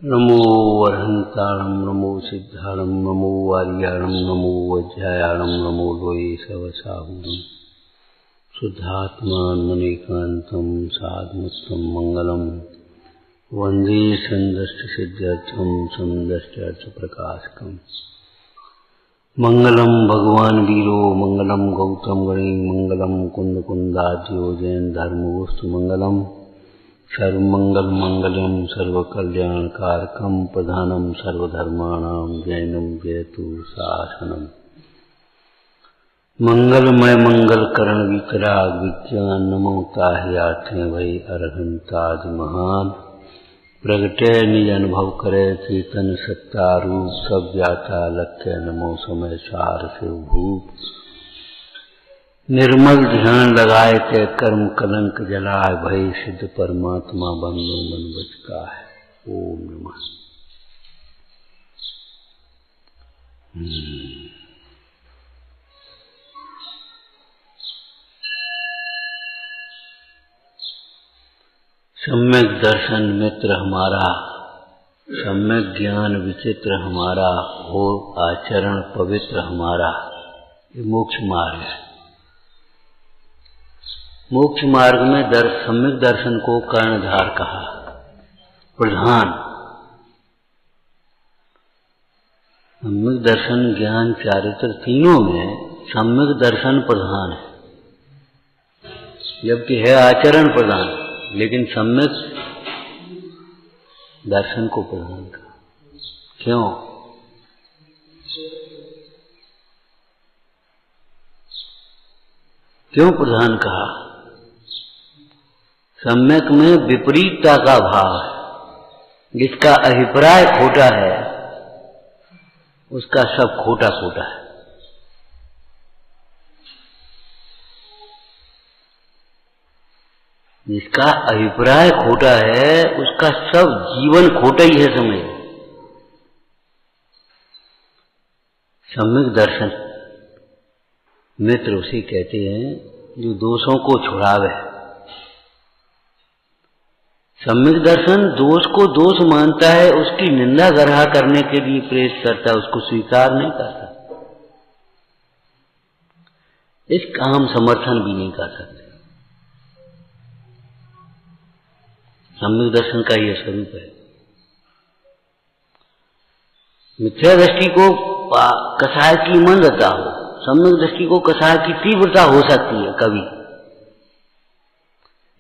नमो अर्हन्ताणं नमो सिद्धाणं नमो आर्याणं नमो वज्रायाणं नमो लोये सवसाहुणं शुद्धात्मानमनेकान्तं साधुमत्तं मंगलम वन्दे सन्दष्टसिद्ध्यर्थं समदष्ट्यर्थप्रकाशकम् मंगलम भगवान वीरो मंगलम गौतम गणे मंगलम कुंद कुंदाद्यो जैन धर्मगोस्तु मंगलम सर्वमंगल मंगलम सर्वकल्याणकारकम प्रधानम सर्वधर्माणां जैनम जयतु शासनम मंगलमय मंगल करण विकराग विज्ञान नमो ताह्यार्थे भय अरहंताज महान प्रगटे निज अनुभव करे चेतन सत्ता रूप सब व्याता लक्ष्य नमो समय सार से भूप निर्मल ध्यान लगाए ते कर्म कलंक जलाए भय सिद्ध परमात्मा बंधु मन बचका है। ओम नमः। सम्यक दर्शन मित्र हमारा, सम्यक ज्ञान विचित्र हमारा, हो आचरण पवित्र हमारा, ये मोक्ष मार्ग है। मोक्ष मार्ग में सम्यक दर्शन को कर्णधार कहा, प्रधान। सम्यक दर्शन ज्ञान चारित्र तीनों में सम्यक दर्शन प्रधान है, जबकि है आचरण प्रधान, लेकिन सम्यक दर्शन को प्रधान कहा। क्यों? क्यों प्रधान कहा? सम्यक में विपरीतता का भाव है, जिसका अभिप्राय खोटा है उसका सब खोटा खोटा है। जिसका अभिप्राय खोटा है उसका सब जीवन खोटा ही है। समझ, सम्यक दर्शन मित्र उसे कहते हैं जो दोषों को छुड़ावे। सम्यक दर्शन दोष को दोष मानता है, उसकी निंदा ग्रह करने के लिए प्रेरित करता है, उसको स्वीकार नहीं करता। इसका हम समर्थन भी नहीं कर सकते। सम्यक दर्शन का यह स्वरूप है। मिथ्या दृष्टि को कसाय की मंदता हो, सम्यक दृष्टि को कसाय की तीव्रता हो सकती है कभी,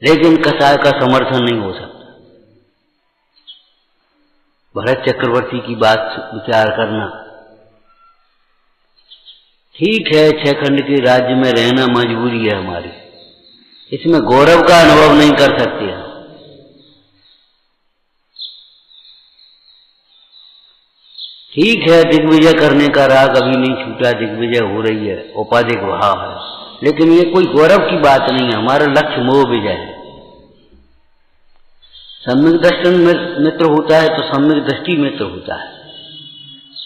लेकिन कसाय का समर्थन नहीं हो सकता। भरत चक्रवर्ती की बात विचार करना। ठीक है, 6 खंड के राज्य में रहना मजबूरी है हमारी, इसमें गौरव का अनुभव नहीं कर सकते हैं। ठीक है, दिग्विजय करने का राग अभी नहीं छूटा, दिग्विजय हो रही है, औपाधिक भाव है, लेकिन ये कोई गौरव की बात नहीं है। हमारा लक्ष्य मोह विजय है। सम्यक दर्शन मित्र होता है तो सम्यक दृष्टि मित्र होता है।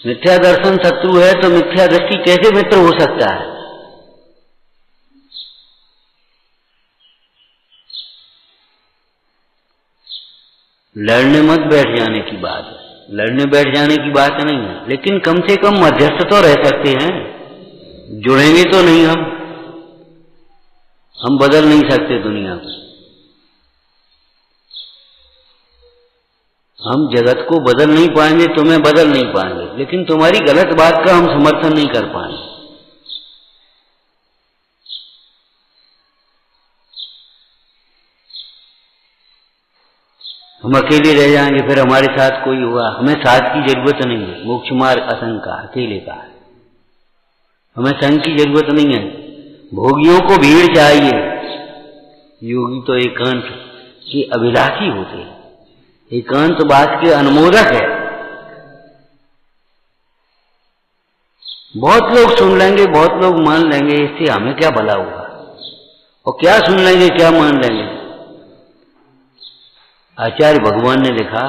मिथ्या दर्शन शत्रु है तो मिथ्या दृष्टि कैसे मित्र हो सकता है? लड़ने मत बैठ जाने की बात है, लड़ने बैठ जाने की बात नहीं है, लेकिन कम से कम मध्यस्थ तो रह सकते हैं। जुड़ेंगे तो नहीं, हम बदल नहीं सकते दुनिया को, हम जगत को बदल नहीं पाएंगे, तुम्हें बदल नहीं पाएंगे, लेकिन तुम्हारी गलत बात का हम समर्थन नहीं कर पाएंगे। हम अकेले रह जाएंगे, फिर हमारे साथ कोई होगा। हमें साथ की जरूरत नहीं है। मोक्ष मार्ग असंग का, अकेले का है। हमें संग की जरूरत नहीं है। भोगियों को भीड़ चाहिए, योगी तो एकांत के अभिलाषी होते हैं, एकांतवास के अनुमोदक है। बहुत लोग सुन लेंगे, बहुत लोग मान लेंगे, इससे हमें क्या भला होगा? और क्या सुन लेंगे, क्या मान लेंगे? आचार्य भगवान ने लिखा,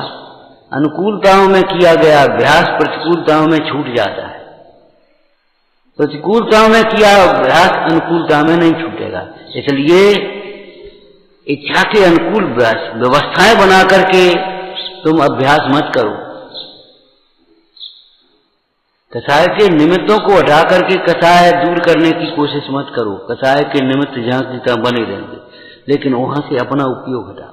अनुकूलताओं में किया गया अभ्यास प्रतिकूलताओं में छूट जाता है। प्रतिकूलताओं में किया अभ्यास अनुकूलता में नहीं छूटेगा। इसलिए इच्छा के अनुकूल व्यवस्थाएं बना करके तुम अभ्यास मत करो। कसाय के निमित्तों को हटा करके कसाय दूर करने की कोशिश मत करो। कसाय के निमित्त जहां की तहां बने रहेंगे, लेकिन वहां से अपना उपयोग हटाओ।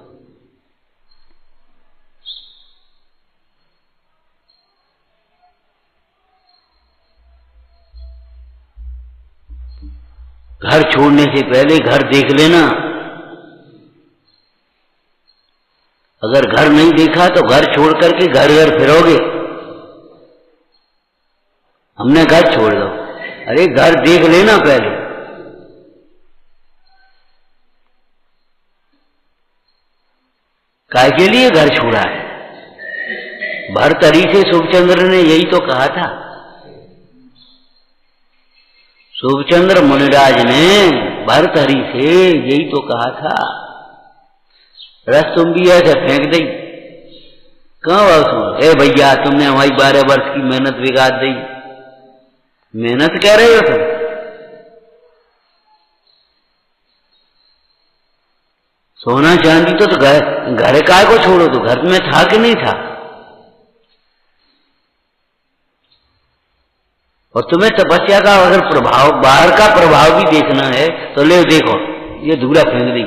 घर छोड़ने से पहले घर देख लेना। अगर घर नहीं देखा तो घर छोड़ करके घर घर फिरोगे। हमने घर छोड़ दो, अरे घर देख लेना पहले। काय के लिए घर छोड़ा है? भरतरी से शुभचंद्र ने यही तो कहा था। शुभचंद्र मुनिराज ने भरतरी से यही तो कहा था। रस तुम भी ऐसे फेंक दी। कहाँ ए भैया, तुमने हमारी 12 वर्ष की मेहनत बिगाड़ दी। मेहनत कह रहे हो तुम? सोना चांदी तो घर काय को छोड़ो, तो घर में था कि नहीं था? और तुम्हें तपस्या का अगर प्रभाव, बाहर का प्रभाव भी देखना है तो ले देखो, ये धूला फेंक दी।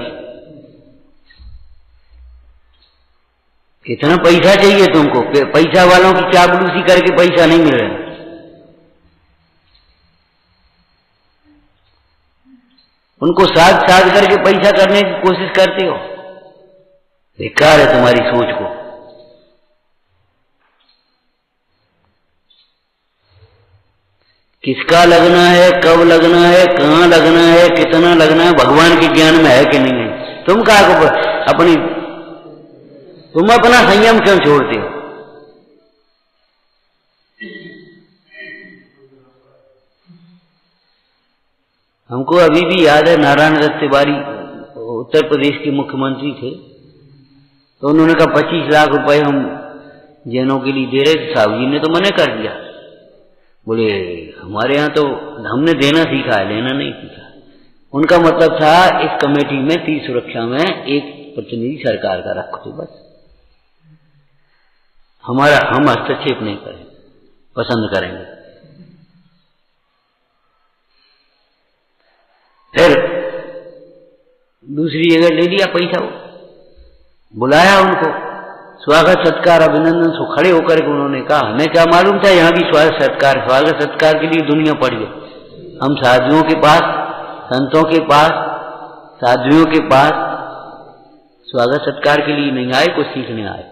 कितना पैसा चाहिए तुमको? पैसा वालों की चापलूसी करके पैसा नहीं मिल रहा। उनको साध करके पैसा करने की कोशिश करते हो। बेकार है तुम्हारी सोच को। किसका लगना है, कब लगना है, कहां लगना है, कितना लगना है, भगवान के ज्ञान में है कि नहीं है? तुम तुम अपना संयम क्यों छोड़ते हो? हमको अभी भी याद है, नारायण दत्त तिवारी उत्तर प्रदेश के मुख्यमंत्री थे, तो उन्होंने कहा 25 लाख रुपए हम जैनों के लिए दे रहे। साहब जी ने तो मना कर दिया। बोले हमारे यहाँ तो हमने देना सीखा है, लेना नहीं सीखा। उनका मतलब था इस कमेटी में, तीर्थ सुरक्षा में एक प्रतिनिधि सरकार का रखो, तो बस हम हस्तक्षेप नहीं करें, पसंद करेंगे। फिर दूसरी जगह ले लिया पैसा, बुलाया उनको, स्वागत सत्कार अभिनंदन से खड़े होकर के उन्होंने कहा, हमें क्या मालूम था यहाँ भी स्वागत सत्कार के लिए दुनिया पड़ गई। हम साधुओं के पास, संतों के पास, साधुओं के पास स्वागत सत्कार के लिए नहीं आए, कुछ सीखने आए।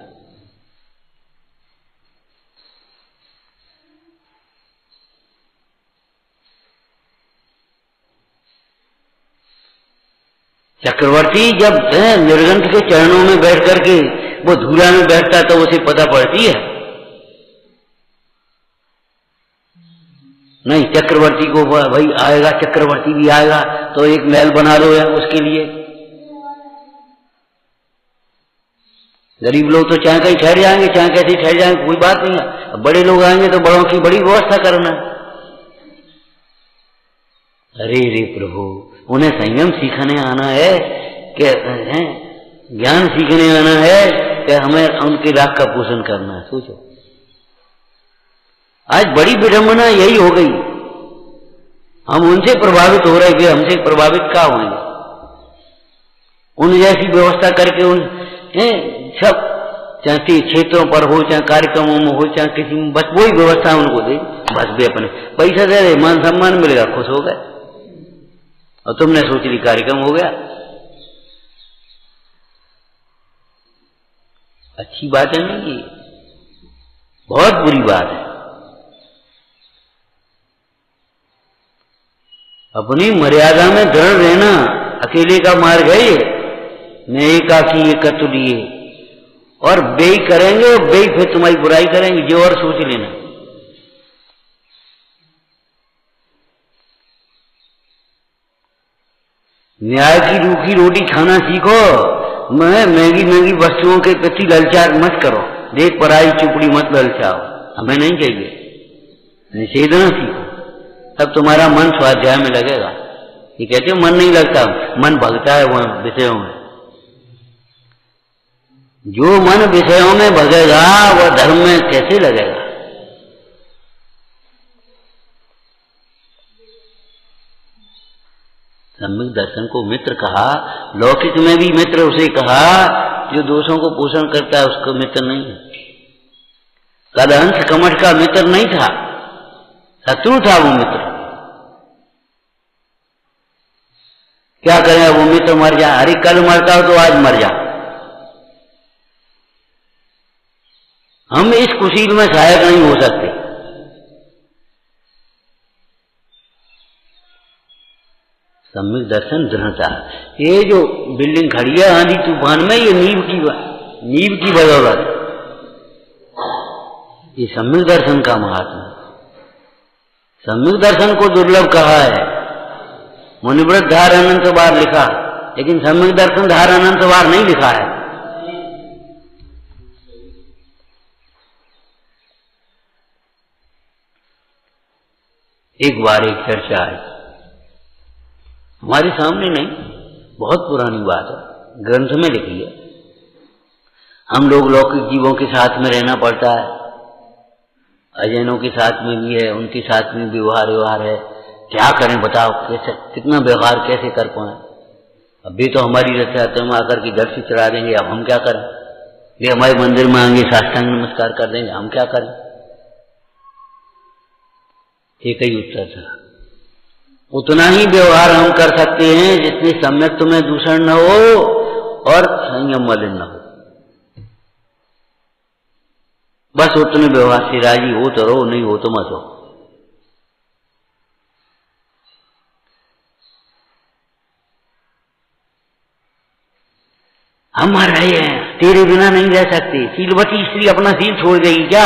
चक्रवर्ती जब निर्गंथ के चरणों में बैठ करके वो धूला में बैठता तो उसे पता पड़ती है? नहीं, चक्रवर्ती को भाई आएगा, चक्रवर्ती भी आएगा तो एक महल बना दो है उसके लिए। गरीब लोग तो चाहे कहीं ठहर जाएंगे, चाहे कैसे ठहर जाएंगे, कोई बात नहीं है। बड़े लोग आएंगे तो बड़ों की बड़ी व्यवस्था करना। अरे रे प्रभु, उन्हें संयम सीखने आना है कि ज्ञान सीखने आना है कि हमें उनके राग का पोषण करना है? सोचो, आज बड़ी विडंबना यही हो गई। हम उनसे प्रभावित हो रहे, वे हमसे प्रभावित क्या होंगे? उन जैसी व्यवस्था करके उन सब, चाहे क्षेत्रों पर हो, चाहे कार्यक्रमों में हो, चाहे किसी में, बस वही व्यवस्था उनको दे, बस वे अपने पैसा दे रहे, मान सम्मान मिलेगा, खुश हो गए। और तुमने सोच ली कार्यक्रम हो गया। अच्छी बात है नहीं, ये बहुत बुरी बात है। अपनी मर्यादा में दृढ़ रहना। अकेले का मार्ग है ये, मैं एकाकी एकत्र लिए, और बेई करेंगे और बेई फिर तुम्हारी बुराई करेंगे, जो और सोच लेना। न्याय की रूखी रोटी खाना सीखो, मैं महंगी वस्तुओं के प्रति ललचार मत करो। देख पराई चुपड़ी मत ललचाओ, हमें नहीं चाहिए। निषेधना सीखो, तब तुम्हारा मन स्वाध्याय में लगेगा। ये कहते हो मन नहीं लगता, मन भगता है वहां विषयों में। जो मन विषयों में भगेगा वह धर्म में कैसे लगेगा? सम्यक दर्शन को मित्र कहा। लौकिक में भी मित्र उसे कहा जो दोषों को पोषण करता है, उसको मित्र नहीं है। कदहंस कमठ का मित्र नहीं था, शत्रु था वो मित्र। क्या करें, वो मित्र मर जा, अरे कल मरता हो तो आज मर जा। हम इस कुशील में सहायक नहीं हो सकते। सम्यक दर्शन दृढ़ता। ये जो बिल्डिंग खड़ी है आंधी तूफान में, ये नींव की बदौलत, ये सम्यक दर्शन का महात्मा। सम्यक दर्शन को दुर्लभ कहा है। मुनिव्रत धार अनंत बार लिखा, लेकिन सम्यक दर्शन धार अनंत बार नहीं लिखा है। एक बार एक चर्चा आई, हमारे सामने नहीं, बहुत पुरानी बात है, ग्रंथ में लिखी है। हम लोग लौकिक जीवों के साथ में रहना पड़ता है, अजैनों के साथ में भी है, उनके साथ में व्यवहार है। क्या करें बताओ, कैसे कितना व्यवहार कैसे कर पाए? अभी तो हमारी रथयात्रा में आकर के जल से चढ़ा देंगे, अब हम क्या करें? ये हमारे मंदिर में आएंगे, साष्टांग नमस्कार कर देंगे, हम क्या करें? एक ही उत्तर था, उतना ही व्यवहार हम कर सकते हैं जिसमें सम्यक में दूषण न हो और संयम मलिन न हो। बस उतने व्यवहार से राजी हो तो रहो, नहीं हो तो मत हो। हम मर रहे हैं, तेरे बिना नहीं रह सकते। शीलवती स्त्री अपना शील छोड़ देगी क्या?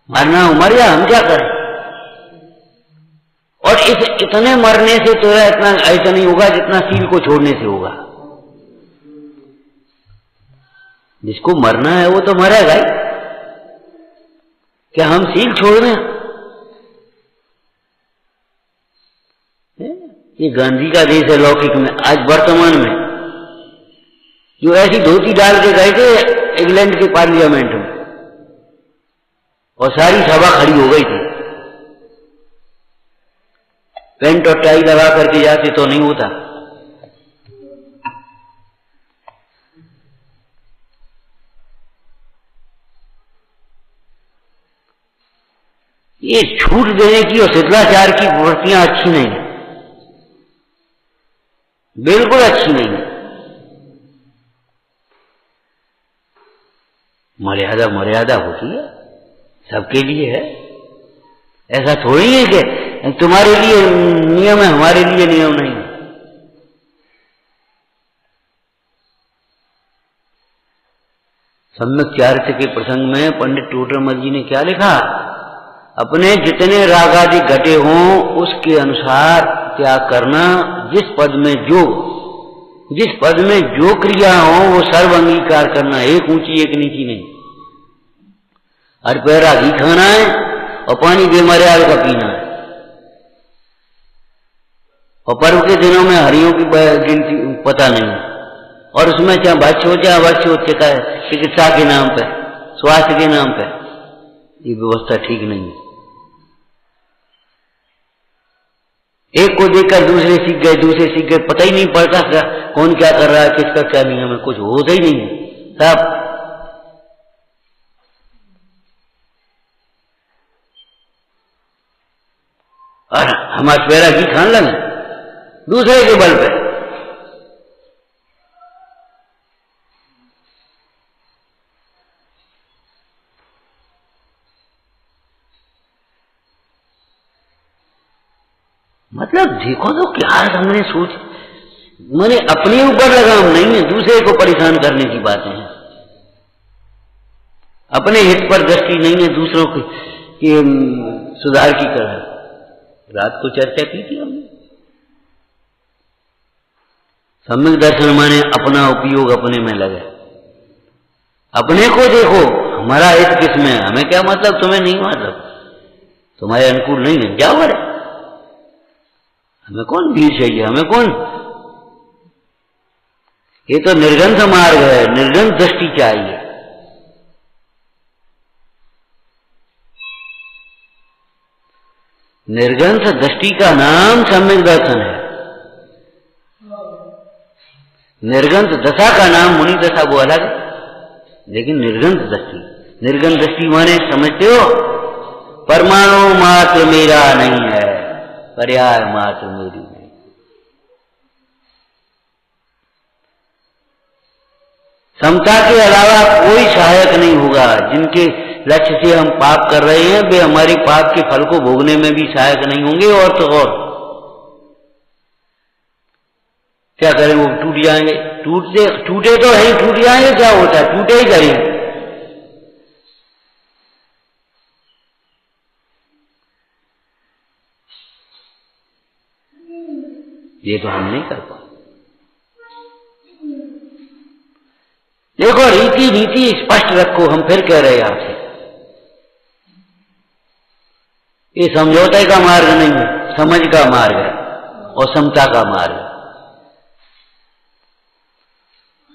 मरना हो मर जा, हम क्या करें? और इस इतने मरने से तो इतना ऐसा नहीं होगा जितना शील को छोड़ने से होगा। जिसको मरना है वो तो मरेगा ही। क्या हम शील छोड़ दें? ये गांधी का देश है लौकिक में। आज वर्तमान में जो ऐसी धोती डाल के गए थे इंग्लैंड के पार्लियामेंट में, और सारी सभा खड़ी हो गई थी। पेंट और टाई लगा करके जाते तो नहीं होता। ये छूट देने की और शिष्टाचार की प्रवृत्तियां अच्छी नहीं है, बिल्कुल अच्छी नहीं है। मर्यादा मर्यादा होती है, सबके लिए है। ऐसा थोड़ी है कि तुम्हारे लिए नियम है, हमारे लिए नियम नहीं है। सम्यक चारित्र के प्रसंग में पंडित टोडरमल जी ने क्या लिखा? अपने जितने राग आदि घटे हों उसके अनुसार त्याग करना। जिस पद में जो क्रिया हो वो सर्व अंगीकार करना, एक ऊंची एक नीची नहीं। हर पैरा घी खाना है और पानी बेमर्याद का पीना है। और पर्व के दिनों में हरियों की गिनती पता नहीं है, और उसमें चाहे भक्ष्य हो चाहे अवश्य हो, चिकित्सा के नाम पे, स्वास्थ्य के नाम पे, ये व्यवस्था ठीक नहीं है। एक को देखकर दूसरे सीख गए, दूसरे सीख गए, पता ही नहीं पड़ता कौन क्या कर रहा है, किसका क्या नियम है, कुछ होता ही नहीं है सब। और हम पैरा घी खान लगे दूसरे के बल पे। मतलब देखो तो क्या हमने सोच, मैंने अपने ऊपर लगाम नहीं है, दूसरे को परेशान करने की बातें हैं। अपने हित पर दृष्टि नहीं है, दूसरों की सुधार की तरह। रात को चर्चा की थी हमने। सम्यक दर्शन माने अपना उपयोग अपने में लगे, अपने को देखो, हमारा हित किसमें है, हमें क्या मतलब, तुम्हें नहीं मतलब, तुम्हारे अनुकूल नहीं है, क्या करे, हमें कौन भीड़ चाहिए, हमें कौन। ये तो निर्गंध मार्ग है, निर्गंध दृष्टि चाहिए। निर्गंध दृष्टि का नाम सम्यक दर्शन है। निर्गंध दशा का नाम मुनि दशा, वो अलग है। लेकिन निर्गंध दृष्टि, निर्गंध दृष्टि माने समझते हो, परमाणु मात्र मेरा नहीं है, पर्याय मात्र मेरी नहीं। समता के अलावा कोई सहायक नहीं होगा। जिनके लक्ष्य से हम पाप कर रहे हैं वे हमारे पाप के फल को भोगने में भी सहायक नहीं होंगे। और तो और क्या करें, वो टूट जाएंगे। टूटे तो है ही, टूट जाएंगे, क्या होता है, टूटे ही करेंगे। ये तो हम नहीं कर पाए। देखो, रीति नीति स्पष्ट रखो। हम फिर कह रहे हैं आपसे, ये समझौते का मार्ग नहीं है, समझ का मार्ग है और समता का मार्ग है।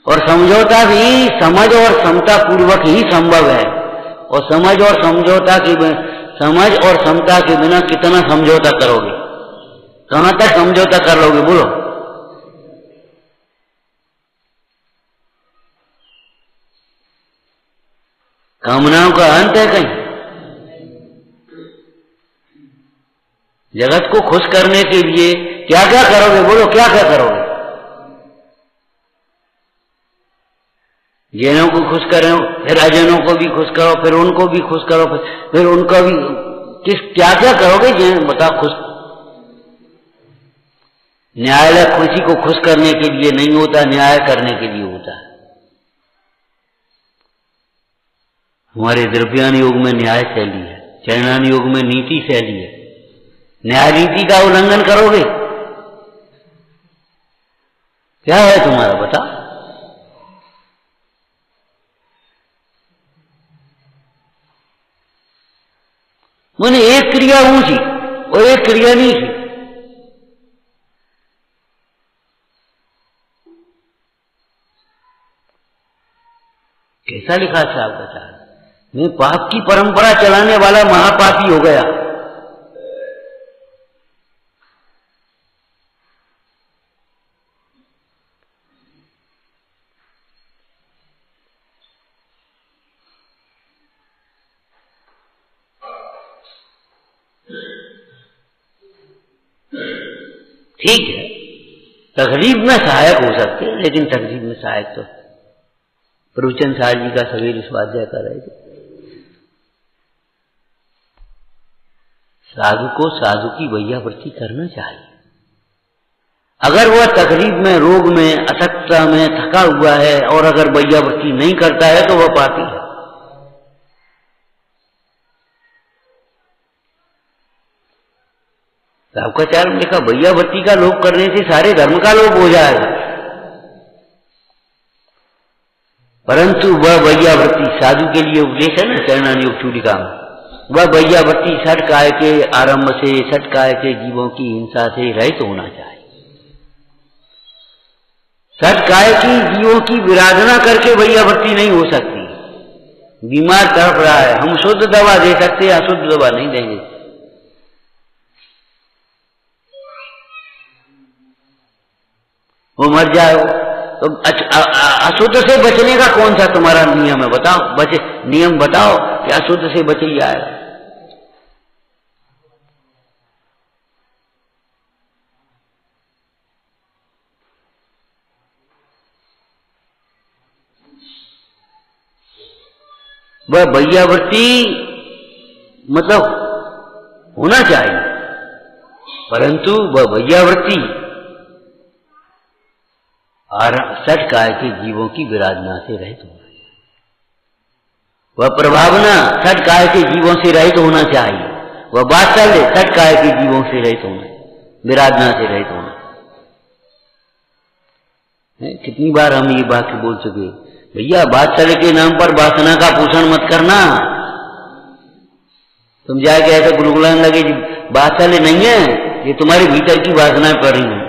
और समझौता भी समझ और समता पूर्वक ही संभव है। और समझ और समता के बिना कितना समझौता करोगे, कहां तक समझौता कर लोगे, बोलो। कामनाओं का अंत है कहीं। जगत को खुश करने के लिए क्या क्या करोगे, बोलो, क्या क्या करोगे। जैनों को खुश करो, फिर अजैनों को भी खुश करो, फिर उनको भी खुश करो, फिर उनको भी, क्या क्या करोगे जैन, बताओ। खुश न्यायालय खुशी को खुश करने के लिए नहीं होता, न्याय करने के लिए होता है। हमारे द्रव्यान योग में न्याय शैली है, चरणान योग में नीति शैली है। न्याय नीति का उल्लंघन करोगे, क्या है तुम्हारा, बताओ। मैंने एक क्रिया ऊंची और एक क्रिया नीची। कैसा लिखा साहब, बता। मैं पाप की परंपरा चलाने वाला महापापी हो गया। ठीक है, तकलीफ में सहायक हो सकते हैं, लेकिन तकलीफ में सहायक तो प्रवचन साहब जी का सवेरे स्वाध्याय कर रहे थे। साधु को साधु की वैयावृत्ति करना चाहिए। अगर वह तकलीफ में, रोग में, अशक्तता में थका हुआ है और अगर वैयावृत्ति नहीं करता है तो वह पापी है। सावकाचार्य ने लिखा, वैयावृत्ति का लोप करने से सारे धर्म का लोप हो जाएगा। परंतु वह वैयावृत्ति साधु के लिए उपदेश है ना, चरणान योग चूड़िका में, वह वैयावृत्ति षट काय के आरंभ से, षट काय के जीवों की हिंसा से रहित होना चाहिए। षट काय की जीवों की विराधना करके वैयावृत्ति नहीं हो सकती। बीमार तड़प रहा है, हम शुद्ध दवा दे सकते हैं, अशुद्ध दवा नहीं देंगे। वो मर जाए तो अशुद्ध से बचने का कौन सा तुम्हारा नियम है, बताओ। नियम बताओ कि अशुद्ध से बच ही जाएगा। वह वैयावृत्ति मतलब होना चाहिए, परंतु वह वैयावृत्ति षट काय के जीवों की विराधना से रहित होना चाहिए। वह प्रभावना षट काय के जीवों से रहित होना चाहिए। वह वात्सल्य षट काय के जीवों से रहित होना, विराधना से रहित होना। कितनी बार हम ये वाक्य बोल चुके, भैया वात्सल्य के नाम पर वासना का पोषण मत करना। तुम जाके ऐसे गुलगुलाने लगे, वात्सल्य नहीं है, ये तुम्हारे भीतर की वासनाएं पड़ रही हैं।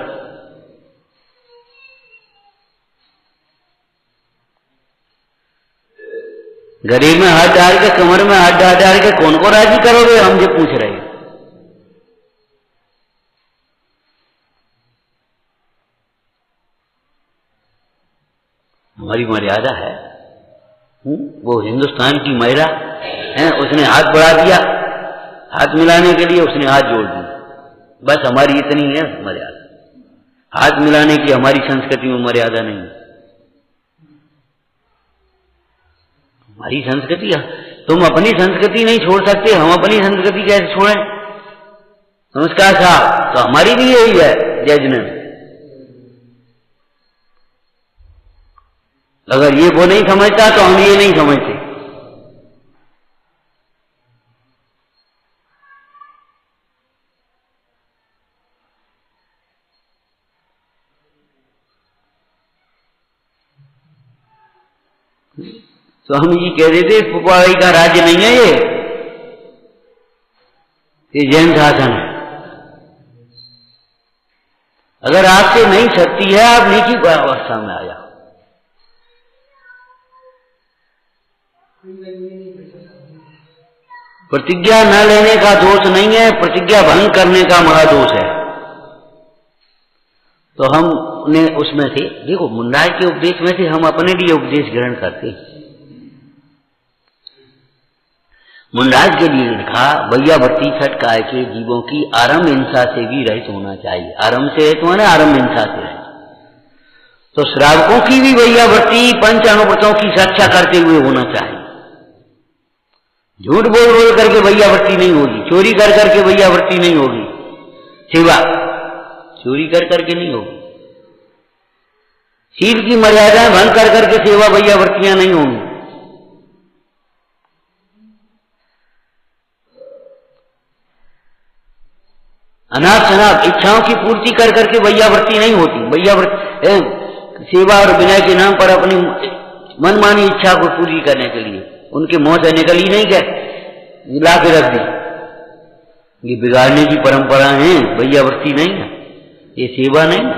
गले में हाथ डाल के, कमर में हाथ डाल के कौन को राजी करोगे? हम जो पूछ रहे हैं। हमारी मर्यादा है। वो हिंदुस्तान की महिला है, उसने हाथ बढ़ा दिया, हाथ मिलाने के लिए उसने हाथ जोड़ दिया, बस हमारी इतनी है मर्यादा। हाथ मिलाने की हमारी संस्कृति में मर्यादा नहीं है। हमारी संस्कृति, तुम अपनी संस्कृति नहीं छोड़ सकते, हम अपनी संस्कृति कैसे छोड़ें? नमस्कार साहब, तो हमारी भी यही है जजमेंट। अगर ये वो नहीं समझता तो हम ये नहीं समझते। स्वामी जी कह रहे थे पुपाड़ी का राज्य नहीं है ये जैन शासन है। अगर आपसे नहीं सकती है, आप नीची अवस्था में आ जाओ। प्रतिज्ञा न लेने का दोष नहीं है, प्रतिज्ञा भंग करने का महादोष है। तो हमने उसमें से देखो, मुंडाई के उपदेश में से हम अपने लिए उपदेश ग्रहण करते हैं। मुंडाज के लिए लिखा, वैयावर्ती छठ काय के जीवों की आरंभ हिंसा से भी रहित होना चाहिए। आरंभ से रहित होना, आरंभ हिंसा से रहित। तो श्रावकों की भी वैयावर्ती पंच अनुव्रतों की रक्षा करते हुए होना चाहिए। झूठ बोल बोल करके वैयावर्ती नहीं होगी, चोरी कर करके वैयावर्ती नहीं होगी, सेवा चोरी कर करके नहीं होगी, शील की मर्यादाएं भंग कर करके सेवा वैयावर्तियां नहीं होंगी। अनाप शनाप इच्छाओं की पूर्ति कर करके वैयावर्ती नहीं होती। वैयावर्ती सेवा और विनय के नाम पर अपनी मनमानी इच्छा को पूरी करने के लिए उनके मुंह से निकल ही नहीं गए, ला के रख दी। ये बिगाड़ने की परंपरा है, वैयावर्ती नहीं है, ये सेवा नहीं है।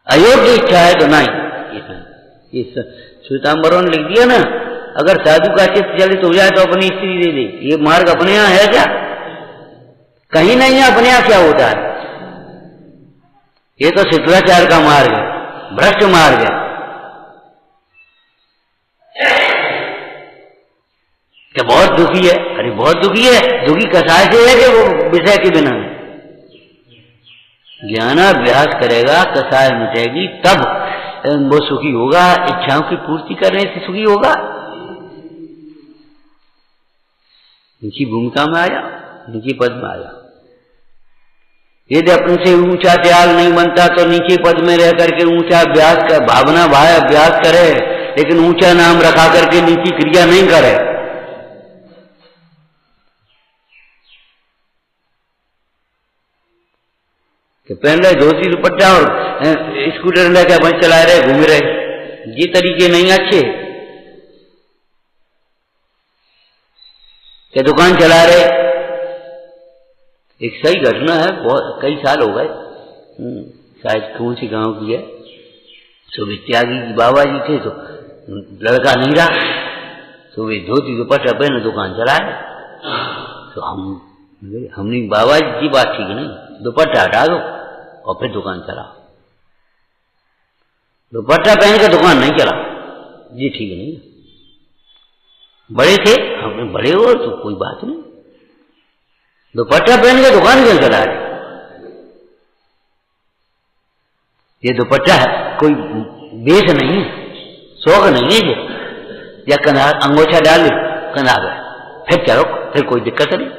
अयोग्य इच्छा है तो नहीं। ये श्वेतांबरों ने लिख दिया ना, अगर साधु का चित्त चलित हो जाए तो अपनी स्त्री दे दे। ये मार्ग अपने यहां है क्या? कहीं नहीं है। अपने यहां क्या होता है? ये तो शिष्टाचार का मार्ग है, भ्रष्ट मार्ग है। क्या बहुत दुखी है? अरे बहुत दुखी है। दुखी कसाय से है कि वो विषय के बिना है। ज्ञानाभ्यास करेगा, कसाय मिटेगी, तब वो सुखी होगा। इच्छाओं की पूर्ति करने से सुखी होगा। नीची भूमिका में आया, नीचे पद में आया। यदि अपने से ऊंचा त्याग नहीं बनता तो नीचे पद में रह करके ऊंचा अभ्यास कर, भावना भाव अभ्यास करे, लेकिन ऊंचा नाम रखा करके नीची क्रिया नहीं करे। कि पहले धोती दुपट्टा और स्कूटर लेकर बस चला रहे, घूम रहे, ये तरीके नहीं अच्छे। क्या दुकान चला रहे। एक सही घटना है, बहुत कई साल हो गए, शायद कौन सी गांव की है। सुबह त्यागी जी बाबा जी थे, तो लड़का नहीं रहा, सुबह धोती दुपट्टा पहने दुकान चलाए। तो हमने बाबा जी की बात ठीक नहीं, दुपट्टा हटा दो और फिर दुकान चला। दुपट्टा पहन के दुकान नहीं चला, जी ठीक नहीं। बड़े थे, हमने बड़े हो तो कोई बात नहीं, दुपट्टा पहन के दुकान क्यों चला रहे? ये दुपट्टा है, कोई वेश नहीं है, शौक नहीं है ये। या कंधा अंगोछा डाल लो, कंधा गए, फिर चलो, फिर कोई दिक्कत नहीं।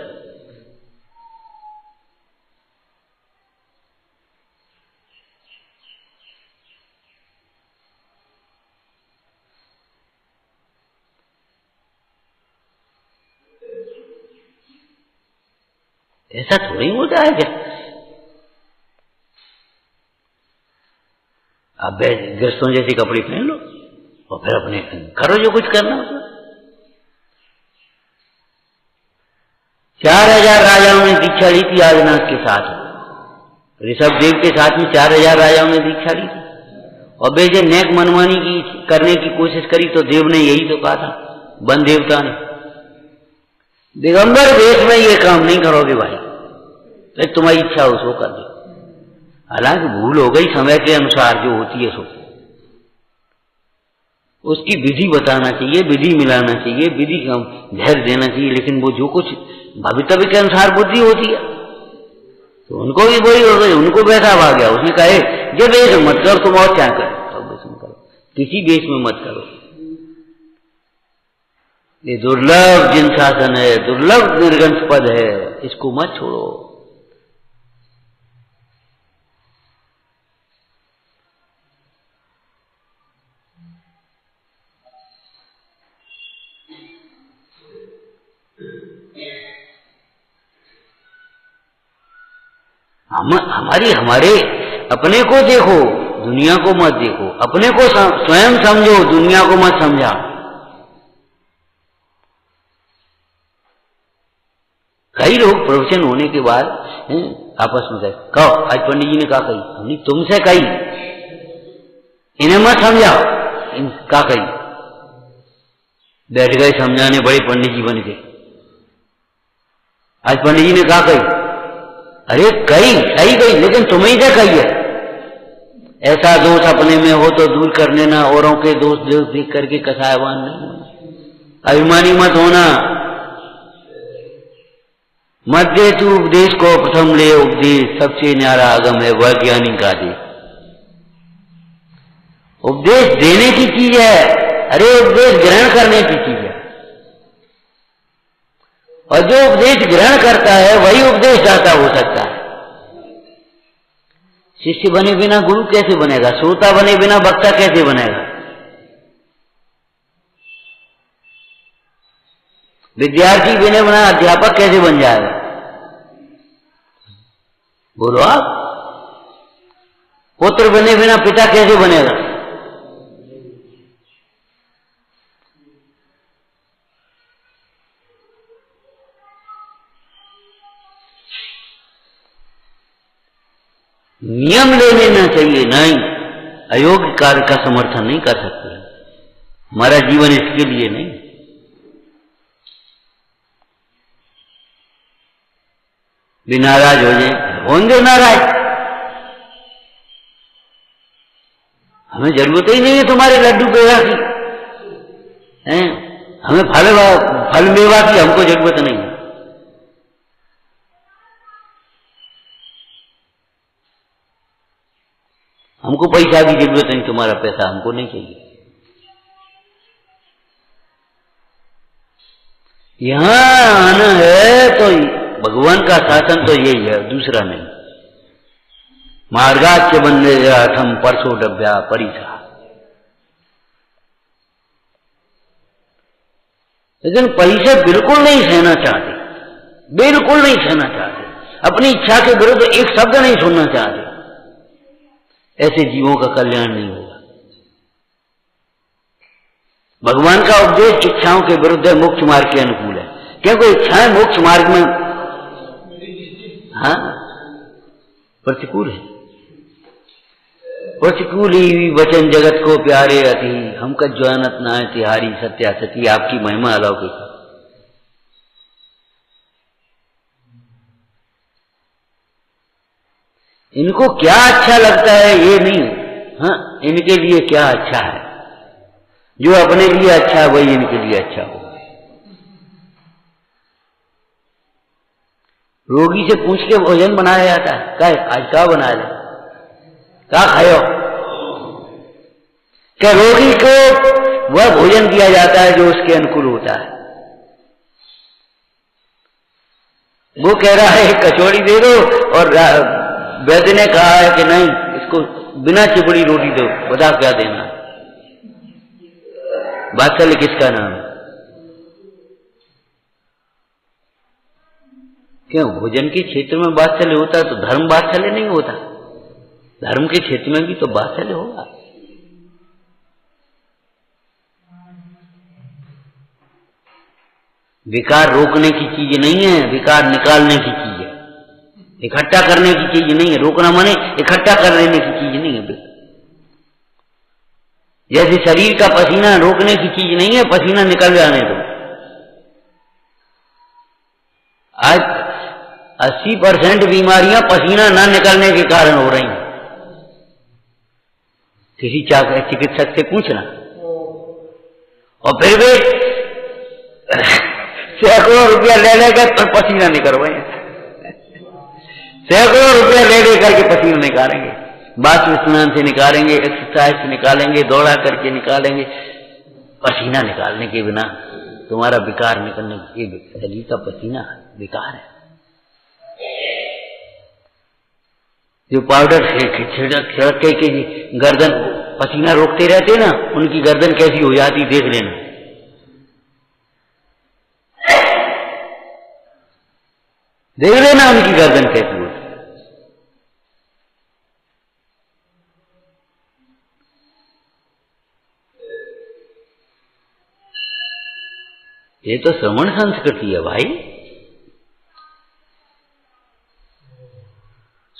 ऐसा थोड़ी होता है क्या? आप गृहस्थों जैसे कपड़े पहन लो और फिर अपने करो जो कुछ करना होता। 4000 राजाओं ने दीक्षा ली थी आदिनाथ के साथ। ऋषभ देव के साथ में 4000 राजाओं ने दीक्षा ली थी और बेजे नेक मनमानी की करने की कोशिश करी तो देव ने यही तो कहा था, वन देवता ने, दिगंबर वेश में ये काम नहीं करोगे भाई, तो तुम्हारी इच्छा हो सो कर दे। हालांकि भूल हो गई समय के अनुसार जो होती है सो, उसकी विधि बताना चाहिए, विधि मिलाना चाहिए, विधि का धैर्य देना चाहिए, लेकिन वो जो कुछ भवितव्य के अनुसार बुद्धि होती है तो उनको भी वही हो गई, उनको वैसा आ गया। उसने कहे ये वेश मत करो, तुम और क्या करो, सब वेश में करो, किसी वेश में मत करो। ये दुर्लभ जिन शासन है, दुर्लभ निर्गंश पद है, इसको मत छोड़ो। हमारे अपने को देखो, दुनिया को मत देखो, अपने को स्वयं समझो, दुनिया को मत समझा। कई लोग प्रवचन होने के बाद आपस में कहे, कहो आज पंडित जी ने कहा कही, हमने तुमसे कही, इन्हें मत समझाओ, कहा कही। बैठ गए समझाने बड़े पंडित जी बन के, आज पंडित जी ने कहा कही, अरे कही सही गई, लेकिन तुम्हें से कही है। ऐसा दोष अपने में हो तो दूर कर लेना, औरों के दोष देख करके कसायवान नहीं होना, अभिमानी मत होना। मत दे तू उपदेश को, प्रथम ले उपदेश, सबसे न्यारा आगम है वह ज्ञानी का दे। उपदेश देने की चीज है, अरे उपदेश ग्रहण करने की चीज है। और जो उपदेश ग्रहण करता है वही उपदेश दाता हो सकता है। शिष्य बने बिना गुरु कैसे बनेगा, श्रोता बने बिना वक्ता कैसे बनेगा, विद्यार्थी बने बिना अध्यापक कैसे बन जाएगा? बोलो आप। पुत्र बने बिना पिता कैसे बनेगा? नियम ले लेना चाहिए, नहीं अयोग्य कार्य का समर्थन नहीं कर सकते। हमारा जीवन इसके लिए नहीं। भी नाराज हो जाए, होंगे नाराज, हमें जरूरत ही नहीं है तुम्हारे लड्डू पेड़ा की, हैं? हमें फल मेवा की हमको जरूरत नहीं है। हमको पैसा की जरूरत नहीं, तुम्हारा पैसा हमको नहीं चाहिए। यहां आना है तो भगवान का शासन तो यही है, दूसरा नहीं। मार्गाच्य बंदे अथम परसो डब्या परिसा। लेकिन पैसे बिल्कुल नहीं सहना चाहते, बिल्कुल नहीं सहना चाहते, अपनी इच्छा के विरुद्ध एक शब्द नहीं सुनना चाहते। ऐसे जीवों का कल्याण नहीं होगा। भगवान का उपदेश इच्छाओं के विरुद्ध है, मोक्ष मार्ग के अनुकूल है। क्योंकि इच्छाएं मोक्ष मार्ग में प्रतिकूल है। प्रतिकूल ही वचन जगत को प्यारे अति, हम का ज्वानत ना है तिहारी सत्या सती। आपकी महिमा अलौकिक है। इनको क्या अच्छा लगता है ये नहीं, हाँ, इनके लिए क्या अच्छा है, जो अपने लिए अच्छा है वही इनके लिए अच्छा हो। रोगी से पूछ के भोजन बनाया जाता है, क्या आज क्या बनाया जाए, क्या खायो? क्या रोगी को वह भोजन दिया जाता है जो उसके अनुकूल होता है। वो कह रहा है कचौड़ी दे दो, और वैद्य ने कहा है कि नहीं, इसको बिना चिपड़ी रोटी दो, बता क्या देना। वात्सल्य किसका नाम है? क्यों? भोजन के क्षेत्र में वात्सल्य होता है तो धर्म वात्सल्य नहीं होता? धर्म के क्षेत्र में भी तो वात्सल्य होगा। विकार रोकने की चीज नहीं है, विकार निकालने की चीज है, इकट्ठा करने की चीज नहीं है। रोकना माने इकट्ठा कर लेने की चीज नहीं है। जैसे शरीर का पसीना रोकने की चीज नहीं है, पसीना निकल जाने दो। आज 80% बीमारियां पसीना न निकलने के कारण हो रही हैं। किसी चिकित्सक से पूछना, और फिर भी सैकड़ों रुपया ले लेकर तो पसीना निकलवाएं, सैकड़ों रुपया ले करके पसीना निकालेंगे, बाथरूम स्नान से निकालेंगे, एक्सरसाइज से निकालेंगे, दौड़ा करके निकालेंगे। पसीना निकालने के बिना तुम्हारा विकार निकलने के, शरीर का पसीना विकार है। जो पाउडर छिड़क के गर्दन पसीना रोकते रहते ना, उनकी गर्दन कैसी हो जाती देख लेना। देख लेना उनकी गर्दन कैसी होती। ये तो श्रवण संस्कृति है भाई।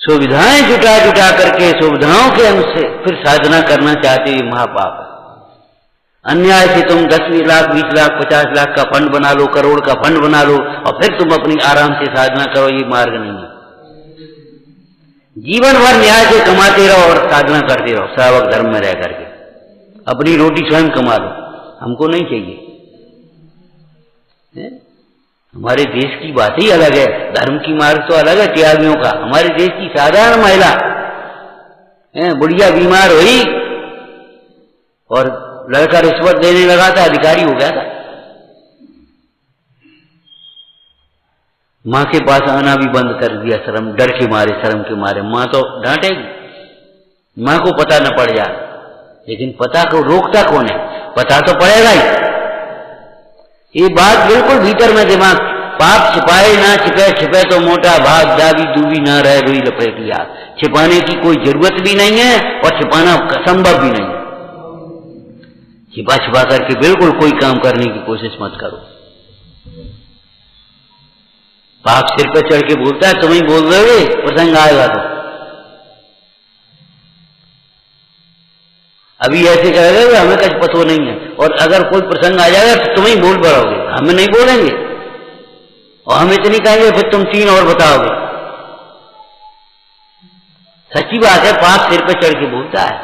सुविधाएं जुटा जुटा करके सुविधाओं के अनुसार फिर साधना करना चाहते हैं, महापाप है। अन्याय से तुम 10 लाख 20 लाख 50 लाख का फंड बना लो, करोड़ का फंड बना लो, और फिर तुम अपनी आराम से साधना करो, ये मार्ग नहीं है। जीवन भर न्याय से कमाते रहो और साधना करते रहो, श्रावक धर्म में रह करके अपनी रोटी स्वयं कमा लो, हमको नहीं चाहिए। हमारे देश की बात ही अलग है, धर्म की मार्ग तो अलग है त्यागियों का। हमारे देश की साधारण महिला बुढ़िया बीमार हुई और लड़का रिश्वत देने लगा था, अधिकारी हो गया था। मां के पास आना भी बंद कर दिया, शर्म, डर के मारे, शर्म के मारे। मां तो डांटेगी, मां को पता न पड़ जाए, लेकिन पता को रोकता कौन है? पता तो पड़ेगा ही। ये बात बिल्कुल भीतर में दिमाग, पाप छिपाए ना छिपे, छिपे तो मोटा भाग, दावी दूबी ना रहे रुई लपेट लिया। छिपाने की कोई जरूरत भी नहीं है और छिपाना संभव भी नहीं है। छिपा छिपा करके बिल्कुल कोई काम करने की कोशिश मत करो। पाप सिर पे चढ़ के बोलता है, तुम ही बोल रहे हो, प्रसंग आएगा तो। अभी ऐसे कहेगा हमें कुछ पता नहीं है, और अगर कोई प्रसंग आ जाएगा तो तुम ही बोल पड़ोगे, हमें नहीं बोलेंगे, और हम इतनी कहेंगे फिर तुम 3 और बताओगे। सच्ची बात है, पाप सिर पे चढ़ के बोलता है।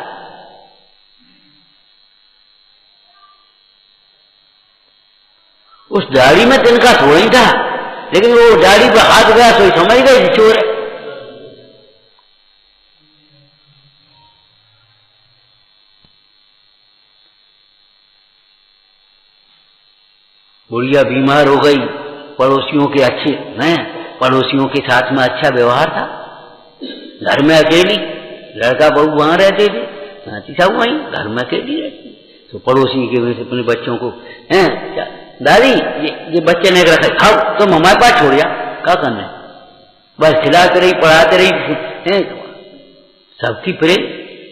उस दाढ़ी में तिनका थोड़ा ही था, लेकिन वो दाढ़ी पर हाथ गया तो समझ गए चोर है। बुढ़िया बीमार हो गई, पड़ोसियों के अच्छे हैं, पड़ोसियों के साथ में अच्छा व्यवहार था, घर में अकेली, लड़का बहू वहां रहते थे, नाती साहब वहीं घर में अकेली रहती। तो पड़ोसी के वजह से अपने बच्चों को, हैं दादी ये बच्चे ने रखा, खाओ, तुम हमारे पास छोड़ जा, क्या करना है? बस खिलाते रही, पढ़ाते रही, सबकी प्रेम।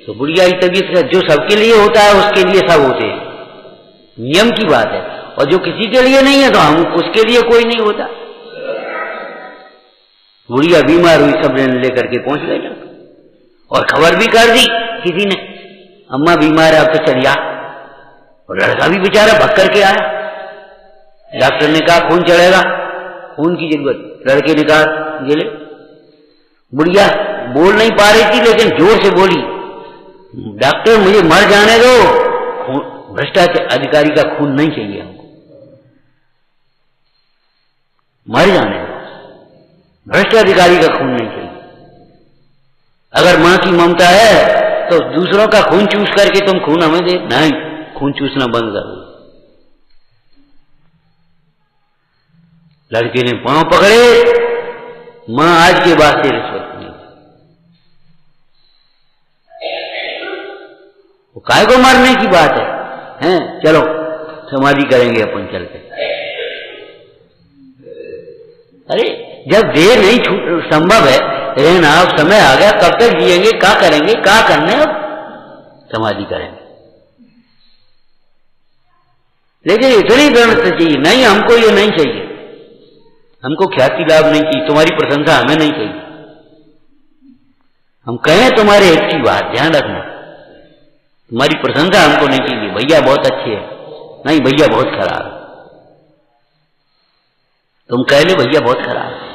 तो बुढ़िया की तबीयत, जो सबके लिए होता है उसके लिए सब होते हैं, नियम की बात है। और जो किसी के लिए नहीं है तो हम उसके लिए कोई नहीं होता। बुढ़िया बीमार हुई, सब लेकर के पहुंच गए और खबर भी कर दी किसी ने, अम्मा बीमार है, अब तो चलिए। और लड़का भी बेचारा भग करके आया। डॉक्टर ने कहा खून चढ़ेगा, खून की जरूरत, लड़के ने कहा ये ले। बुढ़िया बोल नहीं पा रही थी लेकिन जोर से बोली, डॉक्टर मुझे मर जाने दो, भ्रष्टाचार अधिकारी का खून नहीं चाहिए हमको, मर जाने दो, भ्रष्ट अधिकारी का खून नहीं चाहिए। अगर मां की ममता है तो दूसरों का खून चूस करके तुम खून हमें दे, नहीं, खून चूसना बंद कर दो। लड़के ने पांव पकड़े, मां आज के बाद से रिश्वत नहीं। वो काय को मारने की बात है? चलो समाधि करेंगे अपन चल के। अरे जब देह नहीं संभव है रहना, अब समय आ गया, कब तक जिएंगे, क्या करेंगे, क्या करने, अब समाधि करेंगे। लेकिन इतनी दृढ़ता चाहिए, नहीं हमको ये नहीं चाहिए, हमको ख्याति लाभ नहीं चाहिए, तुम्हारी प्रशंसा हमें नहीं चाहिए। हम कहें तुम्हारे हित की बात, ध्यान रखना, तुम्हारी प्रशंसा हमको नहीं चाहिए, भैया बहुत अच्छे हैं, नहीं भैया बहुत खराब है। तुम कह लो भैया बहुत खराब है,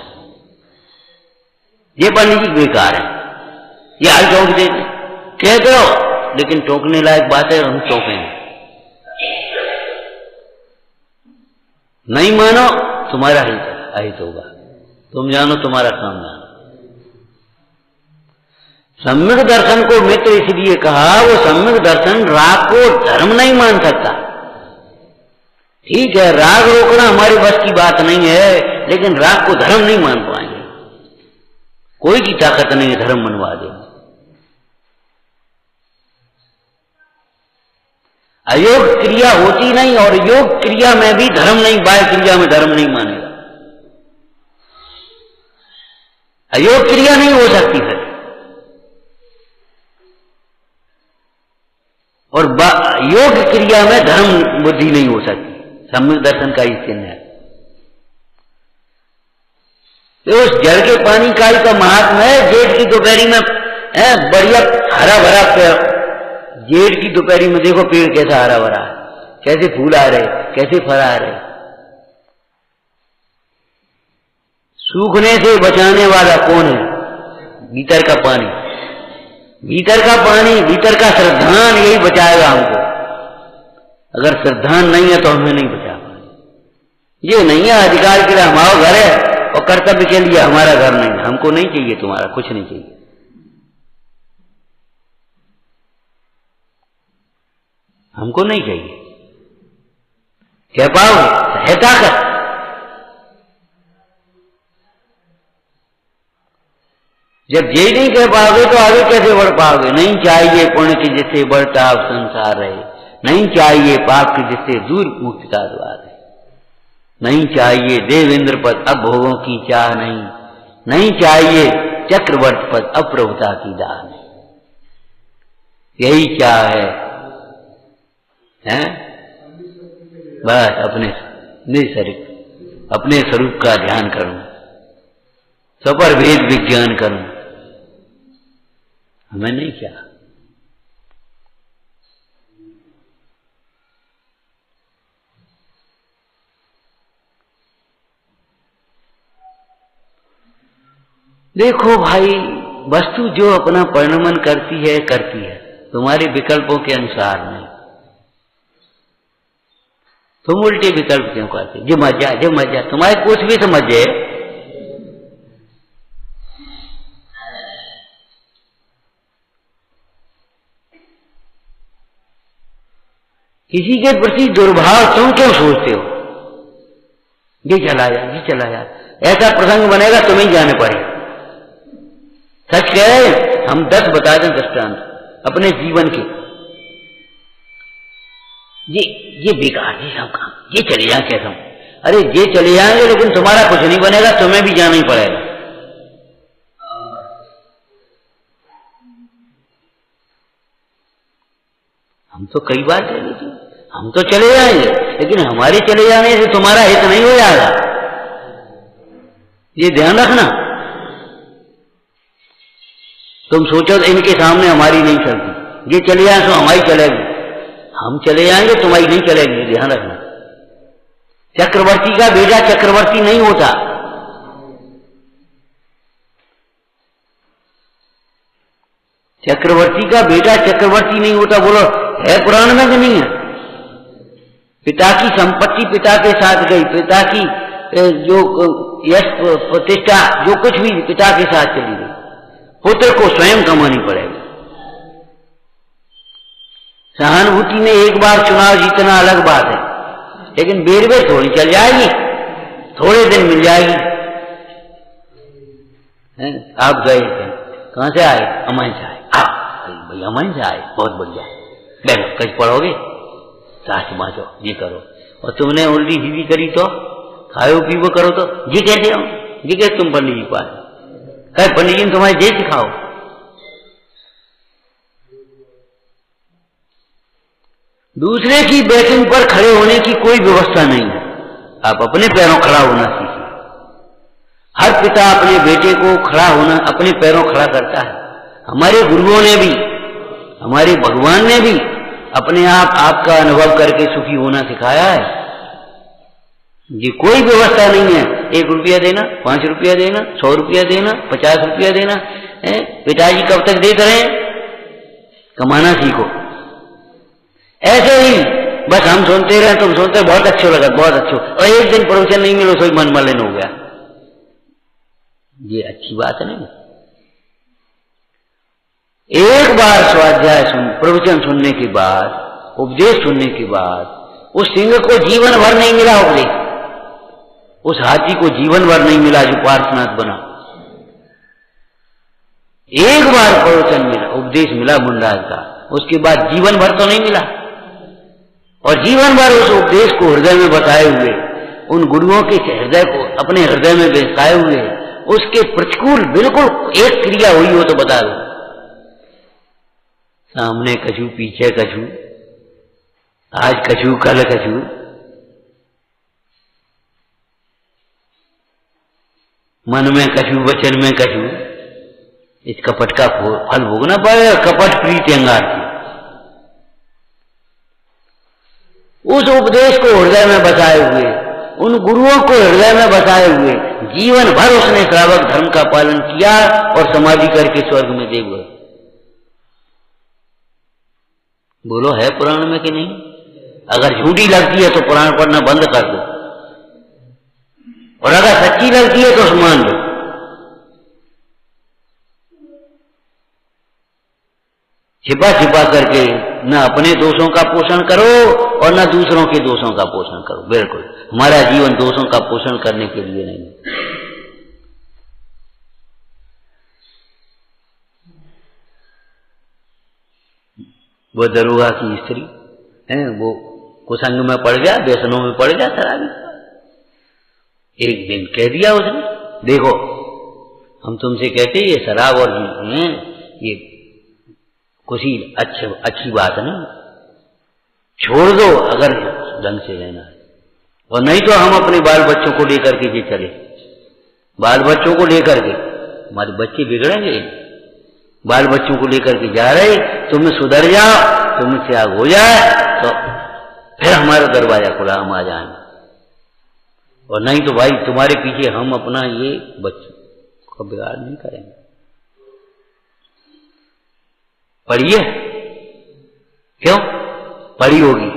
ये पंडित जी बेकार है, ये हाल टोक देते, कह दो, लेकिन टोकने लायक बात है, हम टोकेंगे। नहीं मानो तुम्हारा हित होगा, तुम जानो तुम्हारा काम जानो। सम्यक दर्शन को मित्र इसलिए कहा, वो सम्यक दर्शन राग को धर्म नहीं मान सकता। ठीक है, राग रोकना हमारे बस की बात नहीं है, लेकिन राग को धर्म नहीं मान पाएंगे। कोई की ताकत नहीं है धर्म मनवा दे। अयोग क्रिया होती नहीं, और योग क्रिया में भी धर्म नहीं, बाह्य क्रिया में धर्म नहीं मानेगा। अयोग क्रिया नहीं हो सकती है, और योग क्रिया में धर्म बुद्धि नहीं हो सकती। सम्यक दर्शन का ही चिन्ह है। तो उस जल के पानी का ही तो महात्मा है। जेठ की दोपहरी में बढ़िया हरा भरा पेड़, जेठ की दोपहरी में देखो पेड़ कैसा हरा भरा है, कैसे फूल आ रहे, कैसे फल आ रहे। सूखने से बचाने वाला कौन है? भीतर का पानी, भीतर का पानी, भीतर का श्रद्धान यही बचाएगा हमको। अगर श्रद्धान नहीं है तो हमें नहीं बचा पाएंगे। ये नहीं है अधिकार के लिए हमारा घर है और कर्तव्य के लिए हमारा घर नहीं है। हमको नहीं चाहिए, तुम्हारा कुछ नहीं चाहिए, हमको नहीं चाहिए। कह पाओगे? है ताकत? जब ये नहीं कह पाओगे तो आगे कैसे बढ़ पाओगे? नहीं चाहिए पुण्य की जिससे बढ़ता अब संसार रहे, नहीं चाहिए पाप की जिससे दूर मुक्ति का द्वार है, नहीं चाहिए देवेंद्र पद अब भोगों की चाह नहीं, नहीं चाहिए चक्रवर्ती पद अब प्रभुता की दाह नहीं। यही चाह है, हैं? बस अपने निस्वरूप, अपने स्वरूप का ध्यान करूं, सपर भेद विज्ञान करूं, हमें नहीं क्या। देखो भाई, वस्तु जो अपना परिणमन करती है, तुम्हारे विकल्पों के अनुसार नहीं। तुम उल्टे विकल्प क्यों करते? जो मजा तुम्हारे कुछ भी समझे, किसी के प्रति दुर्भाव तुम क्यों सोचते हो? ये चला जा, ऐसा प्रसंग बनेगा तुम्हें जाने पड़ेगा। सच कहे, हम 10 बता दें दृष्टांत अपने जीवन के, ये बेकार है सब काम, ये चले जाए कैसा? अरे ये चले जाएंगे, लेकिन तुम्हारा कुछ नहीं बनेगा, तुम्हें भी जाना ही पड़ेगा। हम तो कई बार कह रहे थे, हम तो चले जाएंगे, लेकिन हमारे चले जाने से तुम्हारा हित नहीं हो जाएगा, ये ध्यान रखना। तुम सोचो इनके सामने हमारी नहीं चलती, ये चले जाए तो हमारी चलेगी, हम चले जाएंगे तुम्हारी नहीं चलेगी, ध्यान रखना। चक्रवर्ती का बेटा चक्रवर्ती नहीं होता। चक्रवर्ती का बेटा चक्रवर्ती नहीं होता, बोलो है पुराण में कि नहीं है? पिता की संपत्ति पिता के साथ गई, पिता की जो यश प्रतिष्ठा जो कुछ भी पिता के साथ चली गई, पुत्र को स्वयं कमानी पड़ेगी। सहानुभूति में एक बार चुनाव जीतना अलग बात है, लेकिन बेर बेर थोड़ी चल जाएगी, थोड़े दिन मिल जाएगी। आप गए थे, कहां से आए? अमन से आए। भैया अमन से आए, बहुत बढ़िया, बैठो, कच पढ़ोगे, साथ बाँचो, ये करो। और तुमने उल्टी सीधी करी तो, खाओ पीवो करो तो जी कहते हो, जी कहते तुम पंडित जी पास, कहे पंडित जी ने तुम्हारे जे सिखाओ। दूसरे की बैठक पर खड़े होने की कोई व्यवस्था नहीं है, आप अपने पैरों खड़ा होना सीखिए। हर पिता अपने बेटे को खड़ा होना, अपने पैरों खड़ा करता है। हमारे गुरुओं ने भी हमारे भगवान ने भी अपने आप आपका अनुभव करके सुखी होना सिखाया है। ये कोई व्यवस्था नहीं है 1 रुपया देना, 5 रुपया देना, 100 रुपया देना, 50 रुपया देना। पिताजी कब तक देते रहे? कमाना सीखो। ऐसे ही बस हम सुनते रहे, तुम सुनते, बहुत अच्छे लगा, बहुत अच्छे, और एक दिन प्रवचन नहीं मिलो तो मन मलिन हो गया। ये अच्छी बात है नहीं। एक बार स्वाध्याय प्रवचन सुनने के बाद, उपदेश सुनने के बाद उस सिंह को जीवन भर नहीं मिला उपदेश, उस हाथी को जीवन भर नहीं मिला जो पार्श्वनाथ बना। एक बार प्रवचन मिला, उपदेश मिला मुंडराज का, उसके बाद जीवन भर तो नहीं मिला। और जीवन भर उस उपदेश को हृदय में बसाए हुए, उन गुरुओं के हृदय को अपने हृदय में बसाए हुए, उसके प्रतिकूल बिल्कुल एक क्रिया हुई हो तो बता दो। सामने कछु, पीछे कछु, आज कछु, कल कछु। मन में कछु, वचन में कछु। इस कपट का फल भोगना पड़ेगा। कपट प्रीति अंगार की। उस उपदेश को हृदय में बसाए हुए, उन गुरुओं को हृदय में बसाए हुए जीवन भर उसने श्रावक धर्म का पालन किया और समाधि करके स्वर्ग में देव गए। बोलो है पुराण में कि नहीं? अगर झूठी लगती है तो पुराण पढ़ना बंद कर दो, और अगर सच्ची लगती है तो मान लो। छिपा छिपा करके न अपने दोषों का पोषण करो और न दूसरों के दोषों का पोषण करो। बिल्कुल हमारा जीवन दोषों का पोषण करने के लिए नहीं। वो दरोगा की स्त्री है, वो कुसंग में पड़ गया, व्यसनों में पड़ गया, शराबी। एक दिन कह दिया उसने, देखो हम तुमसे कहते ये शराब और ये कुछ अच्छी बात नहीं, छोड़ दो अगर ढंग से रहना है, और नहीं तो हम अपने बाल बच्चों को लेकर के ये चले। बाल बच्चों को लेकर के, हमारे बच्चे बिगड़ेंगे। बाल बच्चों को लेकर के जा रहे, तुम सुधर जाओ, तुम त्याग हो जाए तो फिर हमारा दरवाजा खुला, हम आ जाएंगे। और नहीं तो भाई तुम्हारे पीछे हम अपना ये बच्चों को बिगाड़ नहीं करेंगे। पढ़िए, क्यों पढ़ी होगी?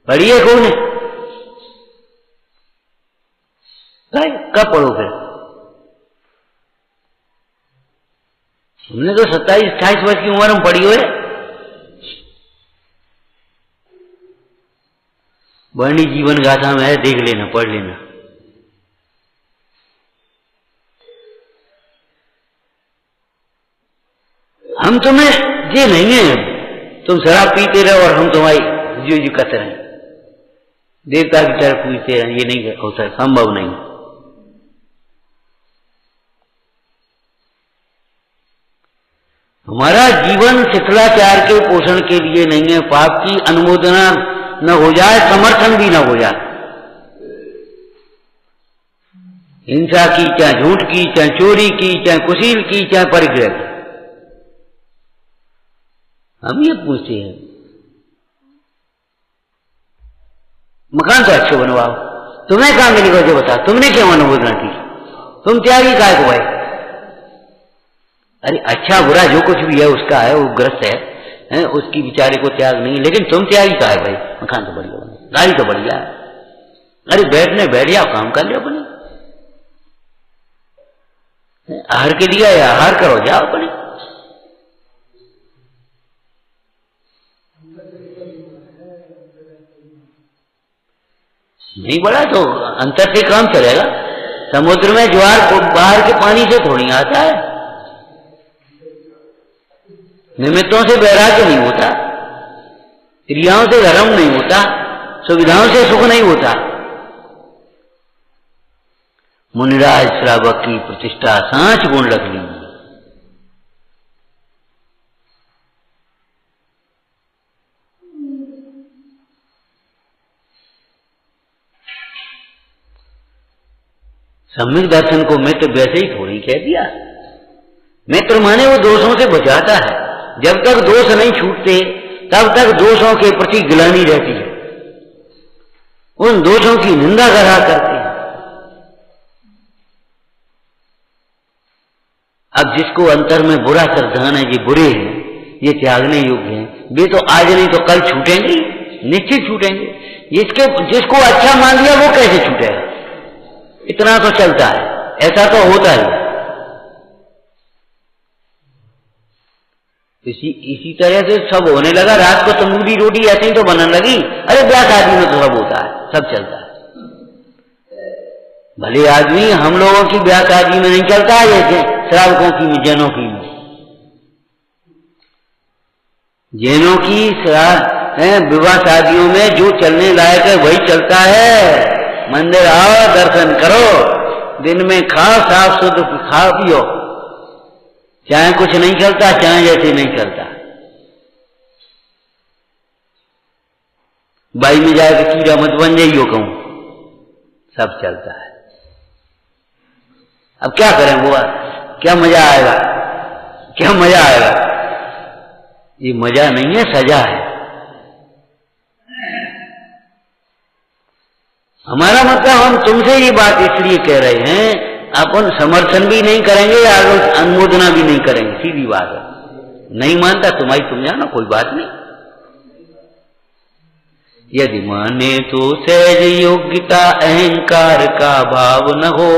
पढ़िए कौन है? कब पढ़ो फिर? हमने तो 27-28 वर्ष की उम्र में पढ़ी हुई है। वर्णी जीवन गाथा में है, देख लेना, पढ़ लेना। हम तुम्हें ये नहीं है तुम शराब पीते रहो और हम तुम्हारी जो करते रहे, देवता की तरह पूछते रहे, ये नहीं होता, संभव नहीं। हमारा जीवन शिथिलाचार के पोषण के लिए नहीं है। पाप की अनुमोदना न हो जाए, समर्थन भी न हो जाए। हिंसा की, चाहे झूठ की, चाहे चोरी की, चाहे कुशील की, चाहे परिग्रह की, हम ये पूछते हैं। मकान तो अच्छे बनवाओ, तुम्हें कहां मिलेगा जो बता, तुमने क्यों अनुमोदना की? तुम त्यागी काय को भाई? अरे अच्छा बुरा जो कुछ भी है उसका है, वो ग्रस्त है, उसकी बेचारे को त्याग नहीं, लेकिन तुम त्यागी का है भाई? मकान तो बढ़िया बना, गाड़ी तो बढ़िया है, अरे बैठने बैठ जाओ, काम कर लो अपने, आहार के दिया है आहार करो, जाओ अपने। नहीं बढ़ा तो अंतर से काम चलेगा। समुद्र में ज्वार बाहर के पानी से थोड़ी आता है। निमित्तों से वैराग्य नहीं होता, क्रियाओं से धर्म नहीं होता, सुविधाओं से सुख नहीं होता। मुनिराज श्रावक की प्रतिष्ठा 5 गुण रख लीजिए। सम्यक दर्शन को मित्र वैसे ही थोड़ी कह दिया। मित्र माने वो दोषों से बचाता है, जब तक दोष नहीं छूटते तब तक दोषों के प्रति ग्लानि रहती है, उन दोषों की निंदा करा करते हैं। अब जिसको अंतर में बुरा श्रद्धान है, ये बुरे हैं, ये त्यागने योग्य हैं, वे तो आज नहीं तो कल छूटेंगे, निश्चित छूटेंगे। जिसको अच्छा मान लिया वो कैसे छूटेगा? इतना तो चलता है, ऐसा तो होता है। इसी तरह से सब होने लगा। रात को तंदूरी रोटी ऐसे ही तो बनने लगी। अरे ब्याह शादी में तो सब होता है, सब चलता है। भले आदमी हम लोगों की ब्याह शादी में नहीं चलता है, जैसे श्रावकों की में, जैनों की में। जैनों की विवाह शादियों में जो चलने लायक है वही चलता है। मंदिर आओ, दर्शन करो, दिन में खाओ, साफ शुद्ध खाओ पियो, चाहे कुछ नहीं चलता, चाहे जैसे नहीं चलता। बाई में जाकर कीड़ा मत बन जाइयो कहूं, सब चलता है। अब क्या करें? वो क्या मजा आएगा? क्या मजा आएगा? ये मजा नहीं है, सजा है। हमारा मतलब हम तुमसे ये बात इसलिए कह रहे हैं, अपन समर्थन भी नहीं करेंगे, अनुमोदना भी नहीं करेंगे, सीधी बात है। नहीं मानता तुम्हारी तुम जानो, कोई बात नहीं। यदि माने तो सहज योग्यता अहंकार का भाव न हो,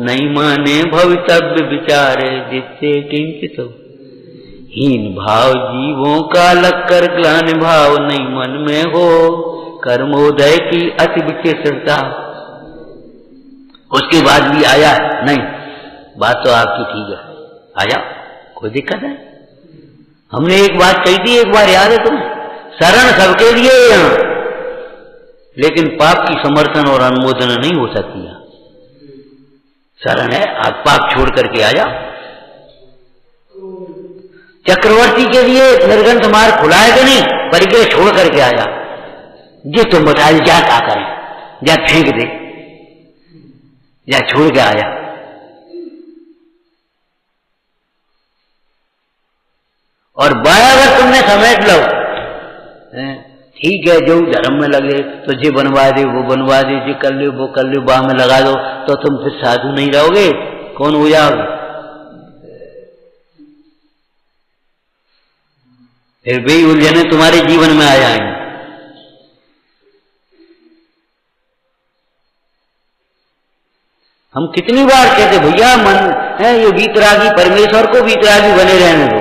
नहीं माने भवितव्य विचारे जिससे किंचित हो। हीन भाव जीवों का लक्कर ग्लानि भाव नहीं मन में हो, कर्मोदय की अति विचित्रता। उसके बाद भी आया नहीं, बात तो आपकी ठीक है, आया, कोई दिक्कत है। हमने एक बात कही थी, एक बार याद है तुम्हें? शरण सबके लिए यहाँ, लेकिन पाप की समर्थन और अनुमोदन नहीं हो सकती। यहाँ शरण है, आप पाप छोड़ करके आ जाओ। चक्रवर्ती के लिए निर्गंथ मार्ग खुला है कि नहीं? परिग्रह छोड़ करके आ जाओ। ये तुम बताइए क्या करें? या फेंक दे, या छोड़ के आ जा। और बाया अगर तुमने समेट लो, ठीक है, जो धर्म में लगे तो जे बनवा दे वो बनवा दे, जे कर ले वो कर ले, बाह में लगा दो, तो तुम फिर साधु नहीं रहोगे, कौन हो जाओगे? फिर भी उलझने तुम्हारे जीवन में आ जाएंगे। हम कितनी बार कहते भैया मन है ये वीतरागी, परमेश्वर को वीतरागी बने रहने दो,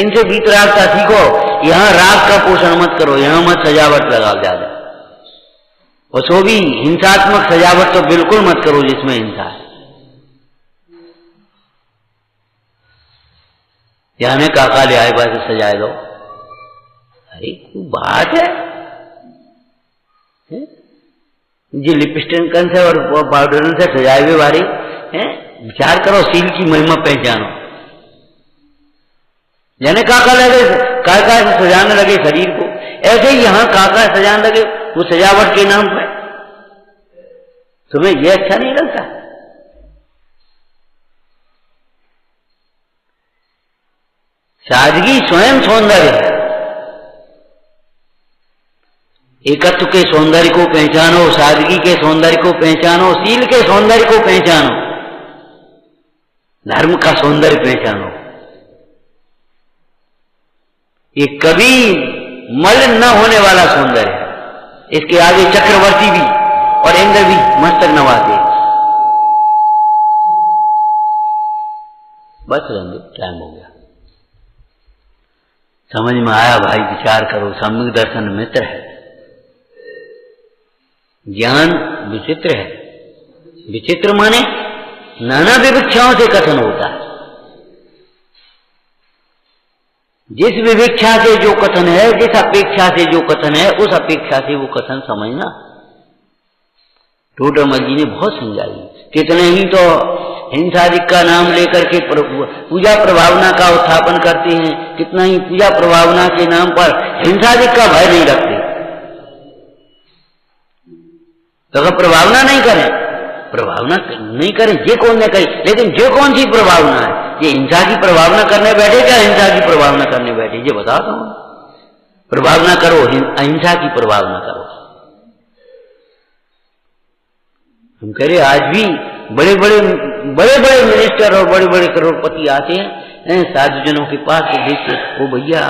इनसे वीतरागता सीखो। यहाँ राग का पोषण मत करो, यहाँ मत सजावट लगाओ ज्यादा, और सो भी हिंसात्मक सजावट तो बिल्कुल मत करो जिसमें हिंसा है। यहाँ काका ले आए बात सजाए दो, अरे बात है जी लिपस्टिक से और पाउडर से सजाए हुए बारी है। विचार करो, सील की महिमा पहचानो। यानी काका लगे, काका से सजाने लगे शरीर को, ऐसे ही यहाँ काका सजाने लगे वो सजावट के नाम पे। तुम्हें ये अच्छा नहीं लगता? सादगी स्वयं सौंदर्य है। एकत्व के सौंदर्य को पहचानो, सादगी के सौंदर्य को पहचानो, शील के सौंदर्य को पहचानो, धर्म का सौंदर्य पहचानो। ये कभी मलिन न होने वाला सौंदर्य है। इसके आगे चक्रवर्ती भी और इंद्र भी मस्तक नवाते। बस रहने, टाइम हो गया। समझ में आया भाई? विचार करो, सम्यक दर्शन मित्र है। ज्ञान विचित्र है। विचित्र माने नाना विवक्षाओं से कथन होता है। जिस विवक्षा से जो कथन है, जिस अपेक्षा से जो कथन है, उस अपेक्षा से वो कथन समझना। टोडरमल जी ने बहुत समझाई। कितने ही तो हिंसादिक का नाम लेकर के पूजा प्रभावना का उत्थापन करते हैं, कितना ही पूजा प्रभावना के नाम पर हिंसादिक का भय नहीं रखते। तो अगर प्रभावना नहीं करें, प्रभावना नहीं करें, ये कौन ने कही? लेकिन जो कौन सी प्रभावना है? ये हिंसा की प्रभावना करने बैठे क्या हिंसा की प्रभावना करने बैठे, ये बताओ तुम। प्रभावना करो, अहिंसा की प्रभावना करो। हम कह रहे आज भी बड़े बड़े मिनिस्टर और बड़े बड़े करोड़पति आते हैं साधुजनों के पास, तो देखते ओ भैया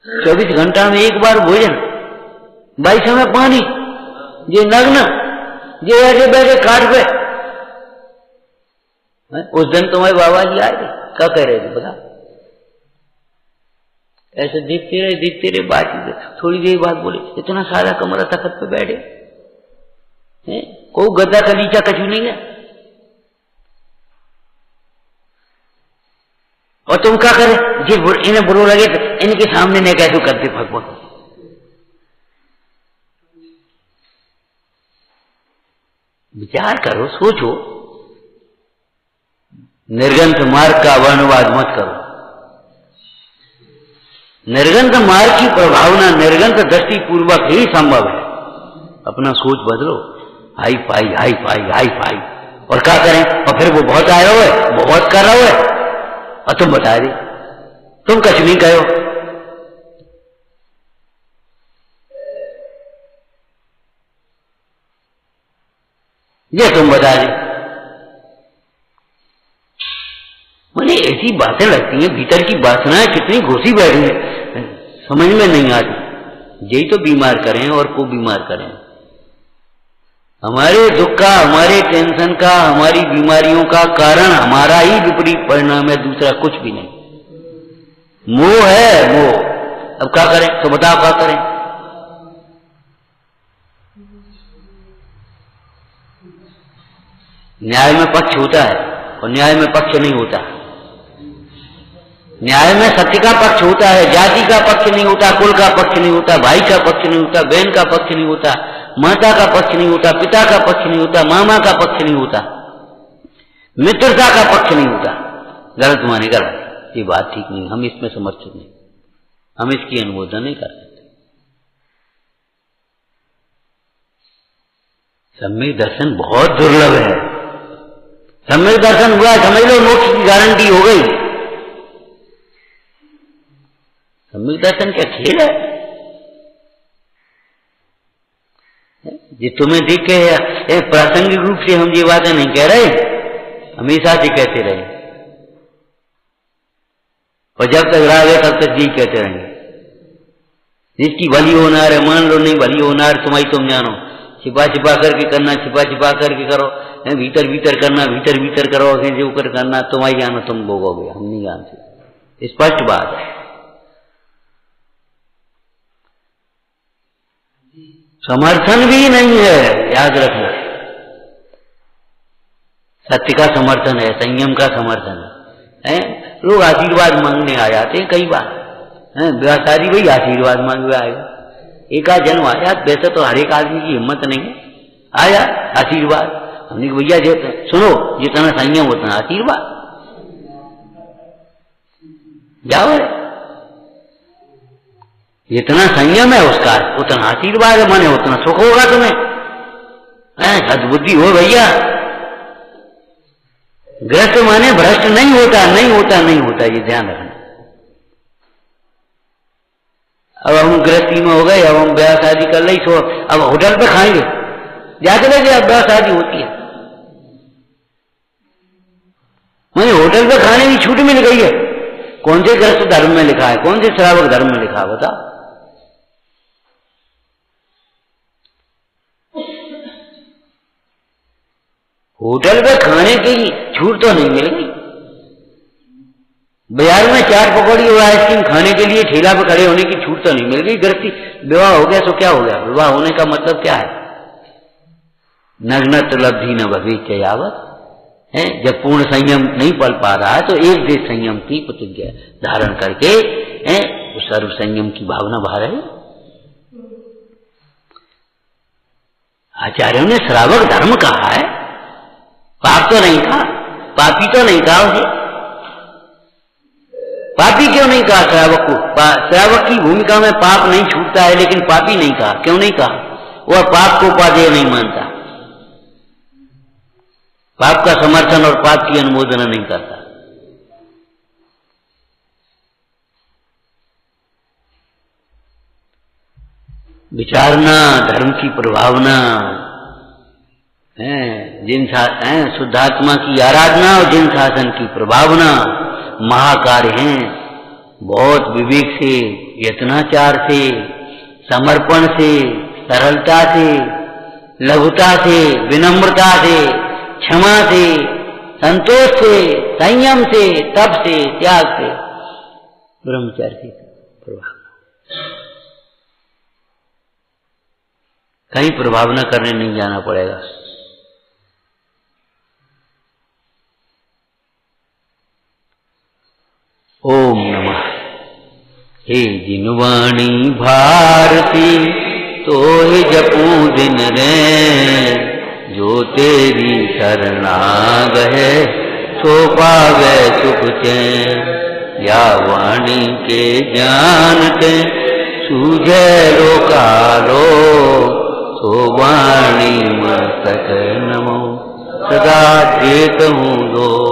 24 घंटा में एक बार भोजन, 22 में पानी, ये नग्न, ये ऐसे बैठे काट पे। उस दिन तुम्हारे बाबा जी आए थे, क्या कह रहे थे बता? ऐसे देखते रहे बात, थोड़ी देर बाद बोले इतना सारा कमरा तखत पे बैठे, कोई गद्दा कलीचा कछु नहीं है, और तुम क्या करे? जी इन्हें बुरो लगे तो इनके सामने नहीं कैसे करते भगवान। विचार करो, सोचो। निर्गंथ मार्ग का वर्णवाद मत करो। निर्गंथ मार्ग की प्रभावना निर्गंथ दृष्टि पूर्वक ही संभव है। अपना सोच बदलो। Hi fi hi fi hi fi, और क्या करें? और फिर वो बहुत आया हुआ है, वो बहुत कर रहा हुआ है, और तुम बता दे तुम कुछ नहीं कहो। ये तुम बता दे। मुझे ऐसी बातें लगती हैं, भीतर की वासनाएं कितनी घुसी बैठी है, समझ में नहीं आती। यही तो बीमार करें और को बीमार करें। हमारे दुख का, हमारे टेंशन का, हमारी बीमारियों का कारण हमारा ही विपरीत परिणाम है, दूसरा कुछ भी नहीं। मोह है, मोह। अब क्या करें? तो बताओ क्या करें? न्याय में पक्ष होता है और न्याय में पक्ष नहीं होता। न्याय में सत्य का पक्ष होता है, जाति का पक्ष नहीं होता, कुल का पक्ष नहीं होता, भाई का पक्ष नहीं होता, बहन का पक्ष नहीं होता, माता का पक्ष नहीं होता, पिता का पक्ष नहीं होता, मामा का पक्ष नहीं होता, मित्रता का पक्ष नहीं होता। गलत माने गलत, ये बात ठीक नहीं, हम इसमें समर्थित नहीं, हम इसकी अनुमोदन नहीं कर सकते। सम्यक दर्शन बहुत दुर्लभ है। सम्यक दर्शन हुआ समझ लो मोक्ष की गारंटी हो गई। सम्यक दर्शन क्या खेल है? ये तुम्हें देख के प्रासंगिक रूप से हम ये बातें नहीं कह रहे, हमेशा से कहते रहे, और जब तक रह गए तब तक यही कहते रहेंगे। जिसकी भली होनार है मान लो, नहीं भली होनार तुम्हारी तुम जानो। छिपा छिपा करके करना, छिपा छिपा करके करो, भीतर भीतर करना, भीतर भीतर करो, ऐसे ऊपर करना, तुम्हारी जानो तुम भोगोगे, हम नहीं जानते। स्पष्ट बात है। समर्थन भी नहीं है, याद रखना। सत्य का समर्थन है, संयम का समर्थन है। लोग आशीर्वाद मांगने आ जाते हैं कई बार, ब्याह शादी भाई आशीर्वाद मांगने आएगा, एक आध जन्म आया, वैसे तो हर एक आदमी की हिम्मत नहीं है, आया आशीर्वाद। हमने भैया सुनो, जितना संयम उतना आशीर्वाद, जाओ। जितना संयम है उसका उतना आशीर्वाद है, माने उतना सुख होगा तुम्हें। सद्बुद्धि हो भैया। ग्रस्त माने भ्रष्ट नहीं होता, नहीं होता, नहीं होता, ये ध्यान रखना। अब हम गृहस्थी में हो गए, अब हम ब्याह शादी कर ली, तो अब होटल पे खाएंगे, जाते लगे अब ब्याह शादी होती है, माने होटल पे खाने की छूट मिल गई है। कौन से ग्रस्त धर्म में लिखा है, कौन से श्रावक धर्म में लिखा है बता? होटल पे खाने की छूट तो नहीं मिल गई। बाजार में चाट पकौड़ी और आइसक्रीम खाने के लिए ठेला पे खड़े होने की छूट तो नहीं मिल गई। गृहस्थी विवाह हो गया तो क्या हो गया? विवाह होने का मतलब क्या है? नग्नत लब्धि न भविष्य यावत है। जब पूर्ण संयम नहीं पल पा रहा है तो एक देश संयम की प्रतिज्ञा धारण करके तो सर्व संयम की भावना बाहर है। आचार्यों ने श्रावक धर्म कहा है, पाप तो नहीं कहा, पापी तो नहीं कहा उसे। पापी क्यों नहीं कहा श्रावक को? श्रावक की भूमिका में पाप नहीं छूटता है, लेकिन पापी नहीं कहा। क्यों नहीं कहा? वह पाप को उपादेय नहीं मानता। पाप का समर्थन और पाप की अनुमोदना नहीं करता। विचारना, धर्म की प्रभावना है, जिन शुद्धात्मा की आराधना और जिन शासन की प्रभावना महाकार्य हैं। बहुत विवेक से, यत्नाचार से, समर्पण से, सरलता से, लघुता से, विनम्रता से, क्षमा से, संतोष से, संयम से, तप से, त्याग से, ब्रह्मचर्य की प्रभावना। कहीं प्रभावना करने नहीं जाना पड़ेगा। ओम नमः। हे जिनवाणी भारती तो ही जपू दिन रे, जो तेरी शरणाग है सो पावे सुख चैन। या वाणी के जानते सूझे लोकालो, सो वाणी मस्तक नमो सदा देत हूँ दो।